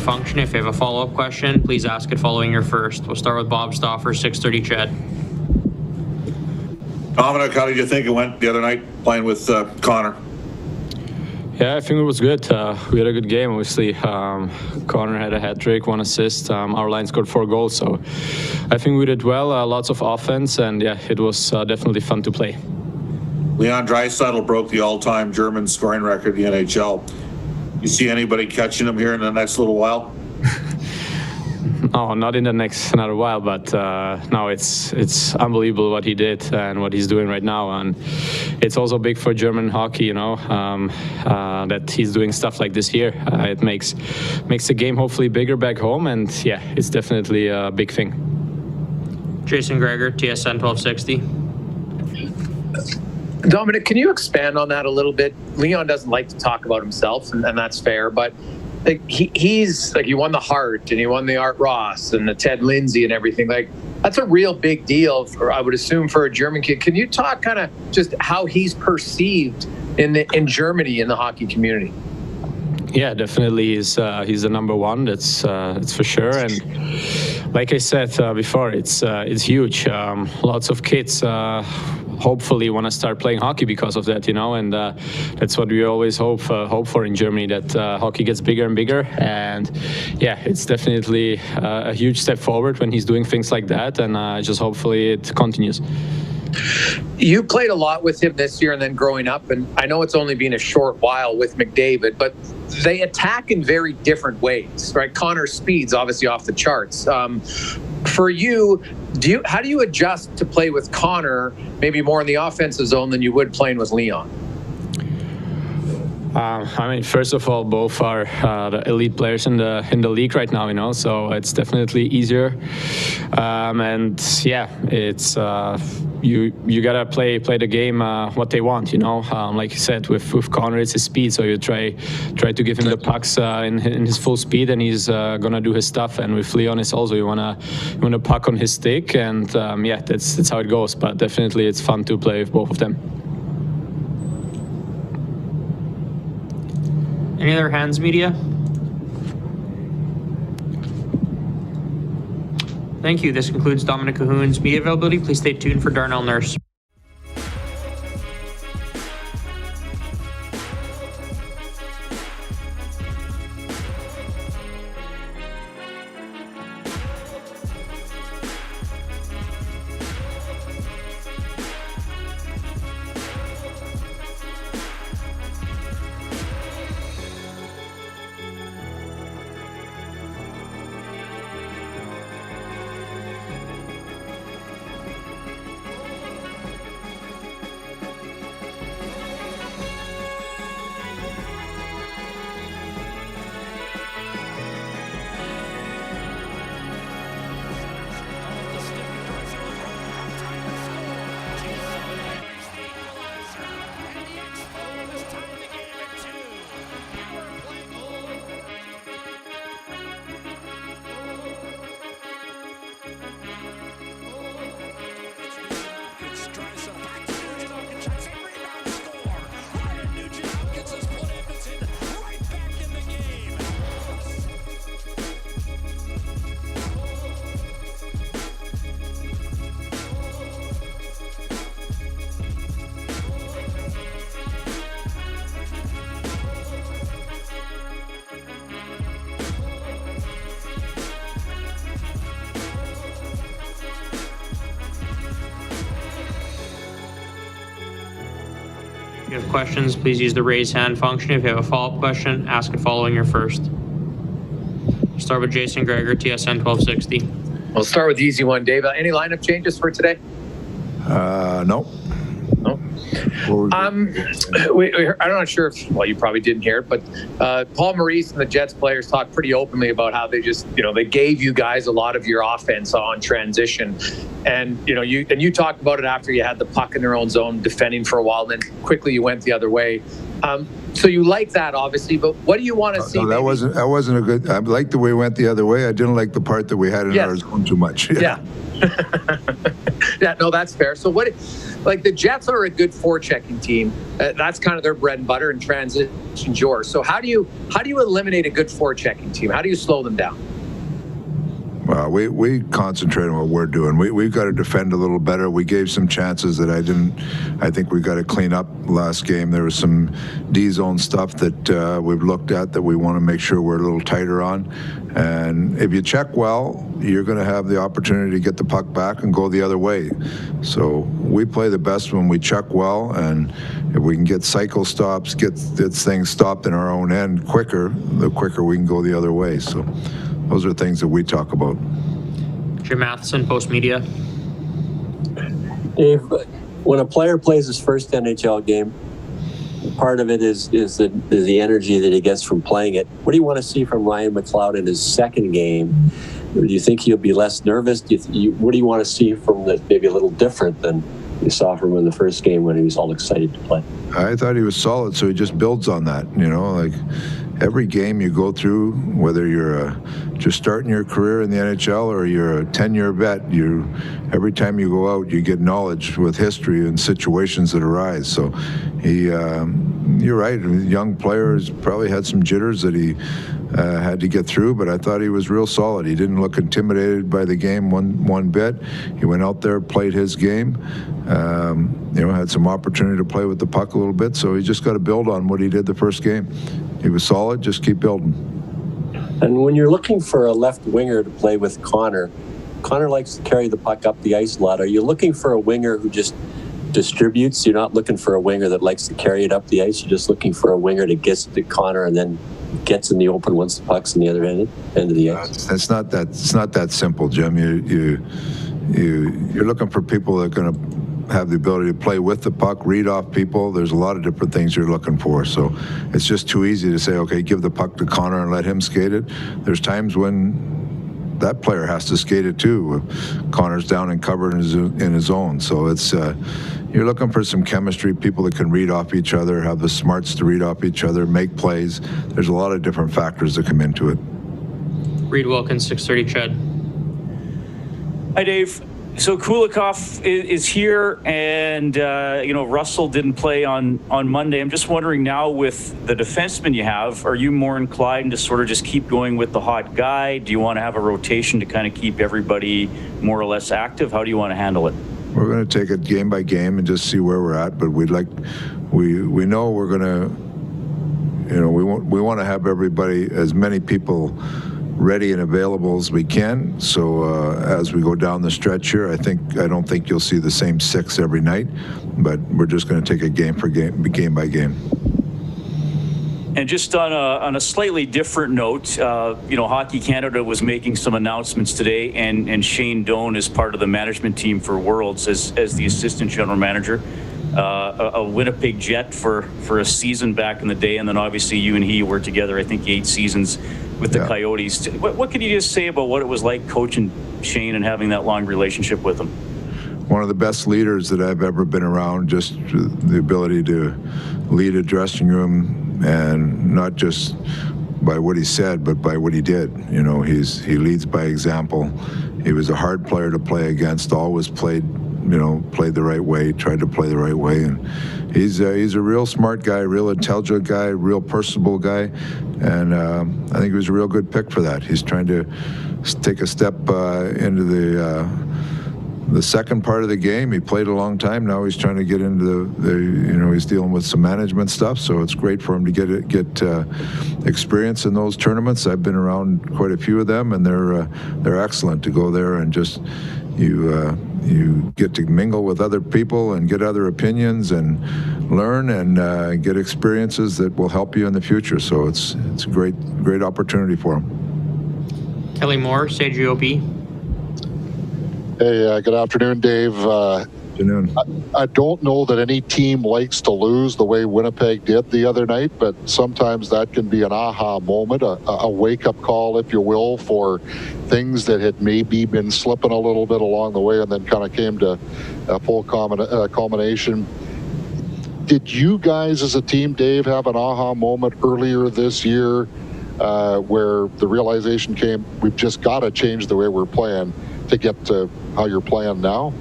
function. If you have a follow-up question, please ask it following your first. We'll start with Bob Stauffer, 6:30 CHED. Dominic, how did you think it went the other night playing with Connor? Yeah, I think it was good. We had a good game, obviously. Connor had a hat trick, 1 assist. Our line scored 4 goals, so I think we did well. Lots of offense, and yeah, it was definitely fun to play. Leon Draisaitl broke the all-time German scoring record in the NHL. You see anybody catching him here in the next little while? No, not in the next another while, but no, it's unbelievable what he did and what he's doing right now, and it's also big for German hockey, you know, that he's doing stuff like this here. It makes the game hopefully bigger back home, and yeah, it's definitely a big thing. Jason Gregor, TSN 1260. Dominic, can you expand on that a little bit? Leon doesn't like to talk about himself, and that's fair, but like he's like, he won the Hart and he won the Art Ross and the Ted Lindsay and everything. Like, that's a real big deal for, I would assume, for a German kid. Can you talk kind of just how he's perceived in Germany in the hockey community? Yeah, definitely he's the number one. That's for sure. And like I said before, it's huge. Lots of kids hopefully want to start playing hockey because of that, you know, and that's what we always hope for in Germany, that hockey gets bigger and bigger. And yeah, it's definitely a huge step forward when he's doing things like that, and just hopefully it continues. You played a lot with him this year and then growing up, and I know it's only been a short while with McDavid, but they attack in very different ways, right? Connor's speed's obviously off the charts. For you, how do you adjust to play with Connor, maybe more in the offensive zone than you would playing with Leon? I mean, first of all, both are the elite players in the league right now, you know, so it's definitely easier. And yeah, it's you gotta play the game what they want, you know. Like you said, with Connor, it's his speed, so you try to give him the pucks in his full speed, and he's gonna do his stuff. And with Leon, it's also you wanna puck on his stick, and yeah, that's how it goes. But definitely, it's fun to play with both of them. Any other hands, media? Thank you. This concludes Dominic Kahun's media availability. Please stay tuned for Darnell Nurse. If you have questions, please use the raise hand function. If you have a follow-up question, ask it following your first. We'll start with Jason Gregor, TSN 1260. We'll start with the easy one, Dave. Any lineup changes for today? No. No. I'm not sure if, well, you probably didn't hear it, but Paul Maurice and the Jets players talked pretty openly about how they just, they gave you guys a lot of your offense on transition. And, you talked about it after you had the puck in their own zone, defending for a while, then quickly you went the other way. So you like that, obviously, but what do you want to see? No, that wasn't a good. I liked the way it went the other way. I didn't like the part that we had in our zone too much. Yeah. Yeah, no, that's fair. So like the Jets are a good forechecking team. That's kind of their bread and butter, and transition's yours. So how do you eliminate a good forechecking team? How do you slow them down? Well, we concentrate on what we're doing. We've got to defend a little better. We gave some chances that I think we got to clean up last game. There was some D-zone stuff that we've looked at that we want to make sure we're a little tighter on. And if you check well, you're going to have the opportunity to get the puck back and go the other way. So we play the best when we check well, and if we can get cycle stops, get things stopped in our own end quicker, the quicker we can go the other way. So those are things that we talk about. Jim Matheson, Post Media. Dave, when a player plays his first NHL game, part of it is the energy that he gets from playing it. What do you want to see from Ryan McLeod in his second game? Do you think he'll be less nervous? What do you want to see from that maybe a little different than you saw from him in the first game when he was all excited to play? I thought he was solid, so he just builds on that. Like every game you go through, whether you're just starting your career in the NHL or you're a 10-year vet, every time you go out, you get knowledge with history and situations that arise. So you're right. Young players probably had some jitters that he had to get through, but I thought he was real solid. He didn't look intimidated by the game one bit. He went out there, played his game, had some opportunity to play with the puck a little bit, so he just got to build on what he did the first game. He was solid, just keep building. And when you're looking for a left winger to play with Connor likes to carry the puck up the ice a lot. Are you looking for a winger who just distributes? You're not looking for a winger that likes to carry it up the ice. You're just looking for a winger that gets to Connor and then gets in the open once the puck's in the other end of the ice. It's not that simple, Jim. You're looking for people that are going to have the ability to play with the puck, read off people. There's a lot of different things you're looking for. So it's just too easy to say, okay, give the puck to Connor and let him skate it. There's times when that player has to skate it too. Connor's down and covered in his own. So it's you're looking for some chemistry, people that can read off each other, have the smarts to read off each other, make plays. There's a lot of different factors that come into it. Reed Wilkins, 630 Ched. Hi, Dave. So Kulikov is here, and Russell didn't play on Monday. I'm just wondering now, with the defenseman you have, are you more inclined to sort of just keep going with the hot guy? Do you want to have a rotation to kind of keep everybody more or less active? How do you want to handle it? We're going to take it game by game and just see where we're at. But we know we're going to, we want to have everybody, as many people ready and available as we can. So as we go down the stretch here, I don't think you'll see the same six every night, but we're just going to take it game by game. And just on a slightly different note, Hockey Canada was making some announcements today, and Shane Doan is part of the management team for Worlds as the assistant general manager. A Winnipeg Jet for a season back in the day, and then obviously you and he were together, I think, 8 seasons with the Coyotes. What can you just say about what it was like coaching Shane and having that long relationship with him? One of the best leaders that I've ever been around, just the ability to lead a dressing room, and not just by what he said, but by what he did. He leads by example. He was a hard player to play against, always played the right way, tried to play the right way. And he's a real smart guy, real intelligent guy, real personable guy. And I think he was a real good pick for that. He's trying to take a step into the second part of the game. He played a long time. Now he's trying to get into he's dealing with some management stuff. So it's great for him to get experience in those tournaments. I've been around quite a few of them, and they're excellent to go there and just you get to mingle with other people and get other opinions and learn and get experiences that will help you in the future. So it's a great opportunity for him. Kelly Moore, CJOB. Hey, good afternoon, Dave. Afternoon. I don't know that any team likes to lose the way Winnipeg did the other night, but sometimes that can be an aha moment, a wake-up call, if you will, for things that had maybe been slipping a little bit along the way and then kind of came to a full culmination. Did you guys as a team, Dave, have an aha moment earlier this year where the realization came, we've just got to change the way we're playing? to get to how you're playing now?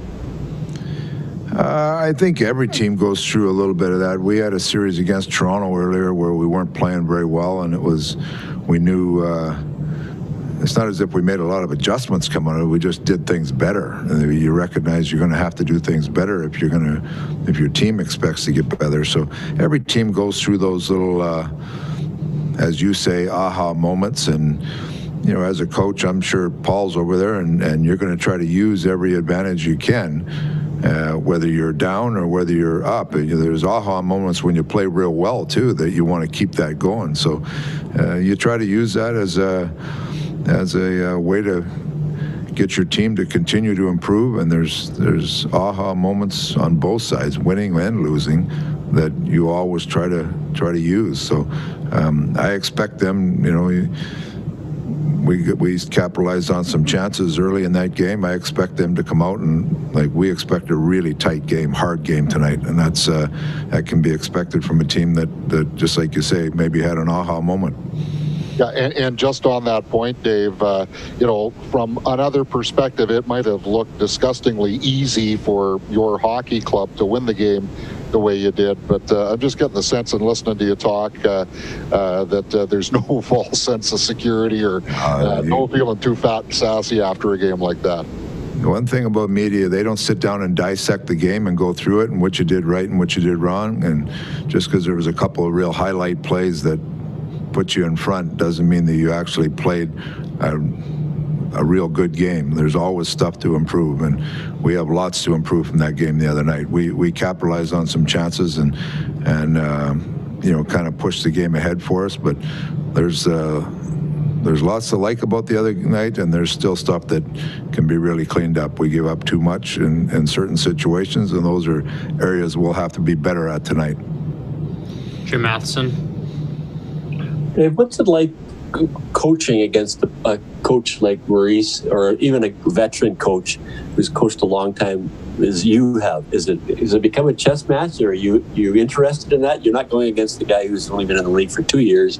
I think every team goes through a little bit of that. We had a series against Toronto earlier where we weren't playing very well, and we knew it's not as if we made a lot of adjustments coming out. We just did things better. And you recognize you're going to have to do things better if your team expects to get better. So every team goes through those little, as you say, aha moments. And as a coach, I'm sure Paul's over there, and you're going to try to use every advantage you can. Whether you're down or whether you're up, there's aha moments when you play real well too that you want to keep that going. So you try to use that as a way to get your team to continue to improve. And there's aha moments on both sides, winning and losing, that you always try to use. So I expect them. We capitalized on some chances early in that game. I expect them to come out and we expect a really tight game, hard game tonight, and that can be expected from a team that just like you say, maybe had an aha moment. Yeah, and just on that point, Dave, from another perspective, it might have looked disgustingly easy for your hockey club to win the game the way you did, but I'm just getting the sense in listening to you talk that there's no false sense of security or no feeling too fat and sassy after a game like that. One thing about media, they don't sit down and dissect the game and go through it and what you did right and what you did wrong. And just because there was a couple of real highlight plays that put you in front doesn't mean that you actually played a real good game. There's always stuff to improve, and we have lots to improve from that game the other night. We capitalized on some chances and kind of pushed the game ahead for us, but there's lots to like about the other night, and there's still stuff that can be really cleaned up. We give up too much in certain situations, and those are areas we'll have to be better at tonight. Jim Matheson. Dave, what's it like coaching against a coach like Maurice, or even a veteran coach who's coached a long time as you have? Is it become a chess match, or are you interested in that? You're not going against the guy who's only been in the league for 2 years.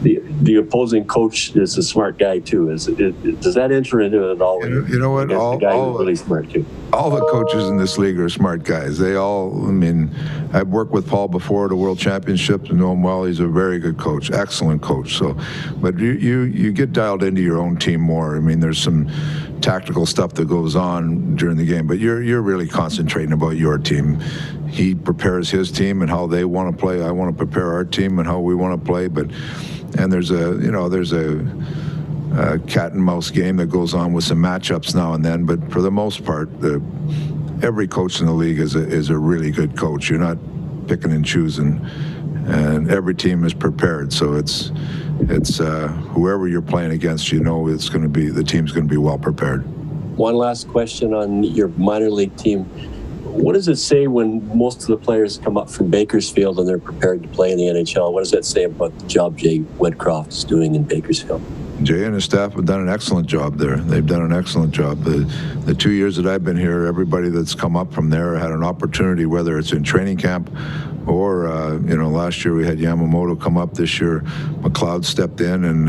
The opposing coach is a smart guy too. Does that enter into it at all? You know what? The guy who's really smart too. All the coaches in this league are smart guys. I've worked with Paul before at a World Championship and know him well. He's a very good coach, excellent coach. So, but you get dialed into your own team more. There's some tactical stuff that goes on during the game, but you're really concentrating about your team. He prepares his team and how they want to play. I want to prepare our team and how we want to play. And there's a cat and mouse game that goes on with some matchups now and then. But for the most part, every coach in the league is a really good coach. You're not picking and choosing, and every team is prepared. So it's whoever you're playing against, it's going to be, the team's going to be well prepared. One last question on your minor league team. What does it say when most of the players come up from Bakersfield and they're prepared to play in the NHL? What does that say about the job Jay Woodcroft is doing in Bakersfield? Jay and his staff have done an excellent job there. They've done an excellent job. The 2 years that I've been here, everybody that's come up from there had an opportunity, whether it's in training camp or, last year we had Yamamoto come up. This year, McLeod stepped in, and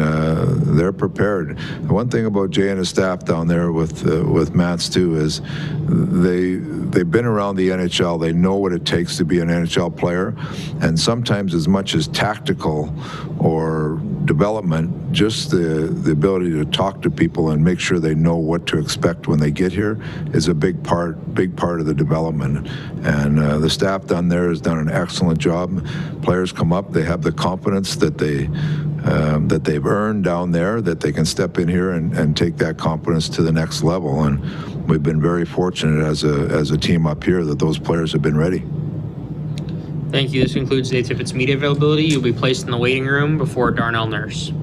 they're prepared. The one thing about Jay and his staff down there with Mats too is they've been around the NHL. They know what it takes to be an NHL player, and sometimes as much as tactical or development, just the ability to talk to people and make sure they know what to expect when they get here is a big part of the development. And the staff down there has done an excellent job. Players come up, they have the confidence that they've earned down there, that they can step in here and take that confidence to the next level. And we've been very fortunate as a team up here that those players have been ready. Thank you. This concludes Dave Tippett's media availability. You'll be placed in the waiting room before Darnell Nurse.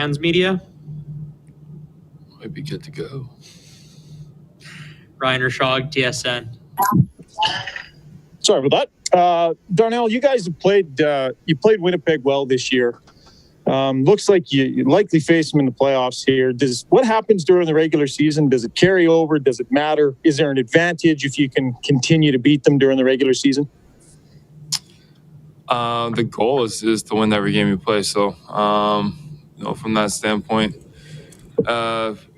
Hands Media. Might be good to go. Ryan Rashog, TSN. Sorry about that. Darnell, you guys have played Winnipeg well this year. Looks like you likely face them in the playoffs here. What happens during the regular season? Does it carry over? Does it matter? Is there an advantage if you can continue to beat them during the regular season? The goal is to win every game you play. So, from that standpoint,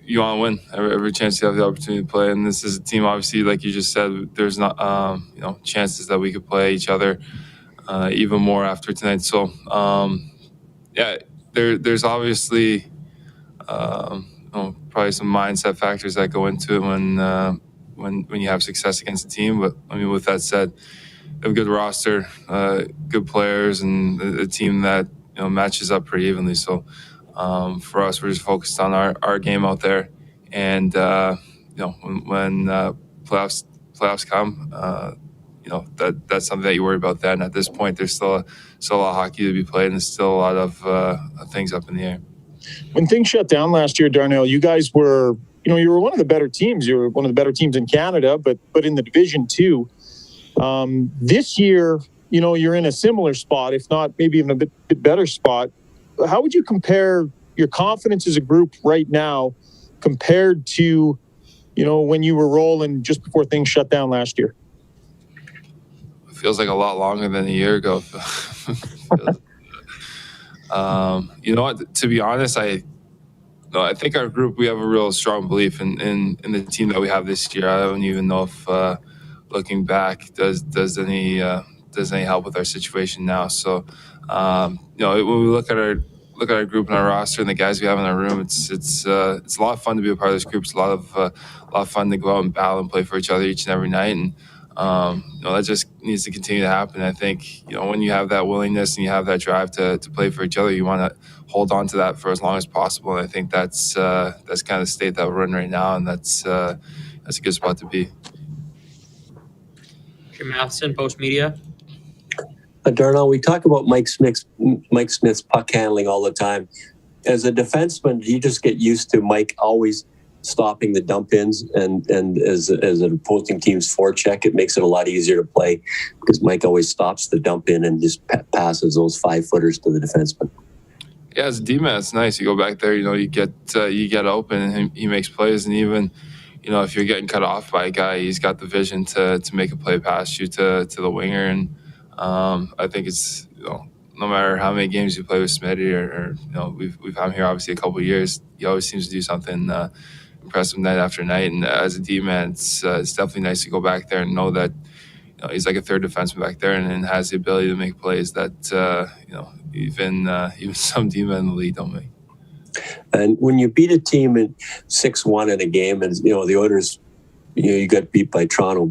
you want to win every chance you have the opportunity to play. And this is a team, obviously, like you just said, there's not, chances that we could play each other even more after tonight. So, there's obviously, probably some mindset factors that go into it when you have success against a team. But I mean, with that said, we have a good roster, good players, and a team that matches up pretty evenly. So for us, we're just focused on our game out there, and when playoffs come, that's something that you worry about then. At this point, there's still a lot of hockey to be played, and there's still a lot of things up in the air. When things shut down last year, Darnell, you guys were, you were one of the better teams. You were one of the better teams in Canada, but in the division too. This year, you're in a similar spot, if not maybe even a bit better spot. How would you compare your confidence as a group right now compared to, when you were rolling just before things shut down last year? It feels like a lot longer than a year ago. You know what? To be honest, I think our group, we have a real strong belief in the team that we have this year. I don't even know if looking back does any help with our situation now. So when we look at our group and our roster and the guys we have in our room, it's a lot of fun to be a part of this group. It's a lot of fun to go out and battle and play for each other each and every night. And that just needs to continue to happen. I think when you have that willingness and you have that drive to play for each other, you want to hold on to that for as long as possible. And I think that's kind of the state that we're in right now, and that's a good spot to be. Jim Matheson, Post Media. Darnell, we talk about Mike Smith's puck handling all the time. As a defenseman, do you just get used to Mike always stopping the dump-ins, and as an opposing team's forecheck, it makes it a lot easier to play because Mike always stops the dump-in and just passes those 5-footers to the defenseman? Yeah, as a D-man, it's nice. You go back there, you get open, and he makes plays, and even if you're getting cut off by a guy, he's got the vision to make a play past you to the winger. And I think it's no matter how many games you play with Smitty, or we've had him here obviously a couple of years, he always seems to do something impressive night after night. And as a D-man, it's definitely nice to go back there and know that he's like a third defenseman back there, and has the ability to make plays that even some D-men in the league don't make. And when you beat a team in 6-1 in a game, and the Oilers, you got beat by Toronto,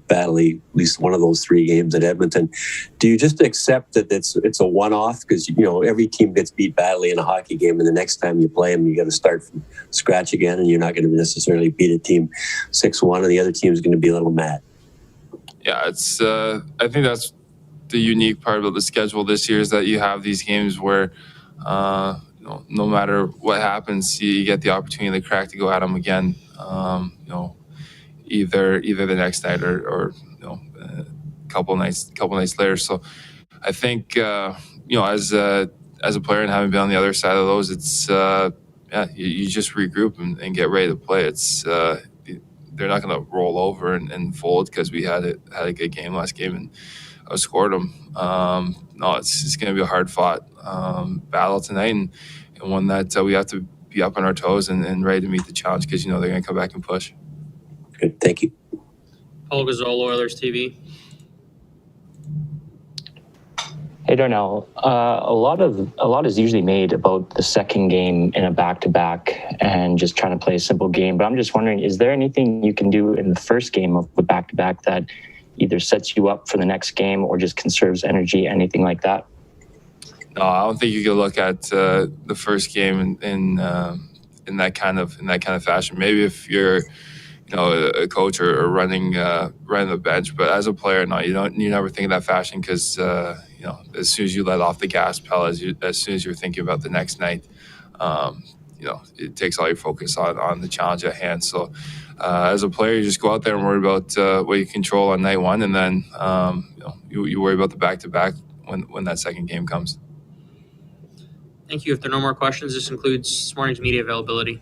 badly, at least one of those 3 games at Edmonton. Do you just accept that it's a one-off? Because every team gets beat badly in a hockey game, and the next time you play them, you got to start from scratch again, and you're not going to necessarily beat a team 6-1, and the other team is going to be a little mad. Yeah, it's. I think that's the unique part about the schedule this year, is that you have these games where. No matter what happens, you get the opportunity to crack to go at them again. Either the next night or a couple nights later. So I think as a player and having been on the other side of those, it's you just regroup and get ready to play. It's they're not going to roll over and fold because we had a good game last game and outscored them. No, it's going to be a hard fought battle tonight, and one that we have to be up on our toes and ready to meet the challenge, because they're going to come back and push. Good, thank you. Paul Gasol, Oilers TV. Hey Darnell, a lot is usually made about the second game in a back-to-back and just trying to play a simple game. But I'm just wondering, is there anything you can do in the first game of the back-to-back that either sets you up for the next game or just conserves energy, anything like that? No, I don't think you can look at the first game in that kind of fashion. Maybe if you're a coach or running the bench, but as a player, no, you never think in that fashion, because as soon as you let off the gas pedal, as soon as you're thinking about the next night, it takes all your focus on the challenge at hand. So as a player, you just go out there and worry about what you control on night one, and then you worry about the back-to-back when that second game comes. Thank you. If there are no more questions, this concludes this morning's media availability.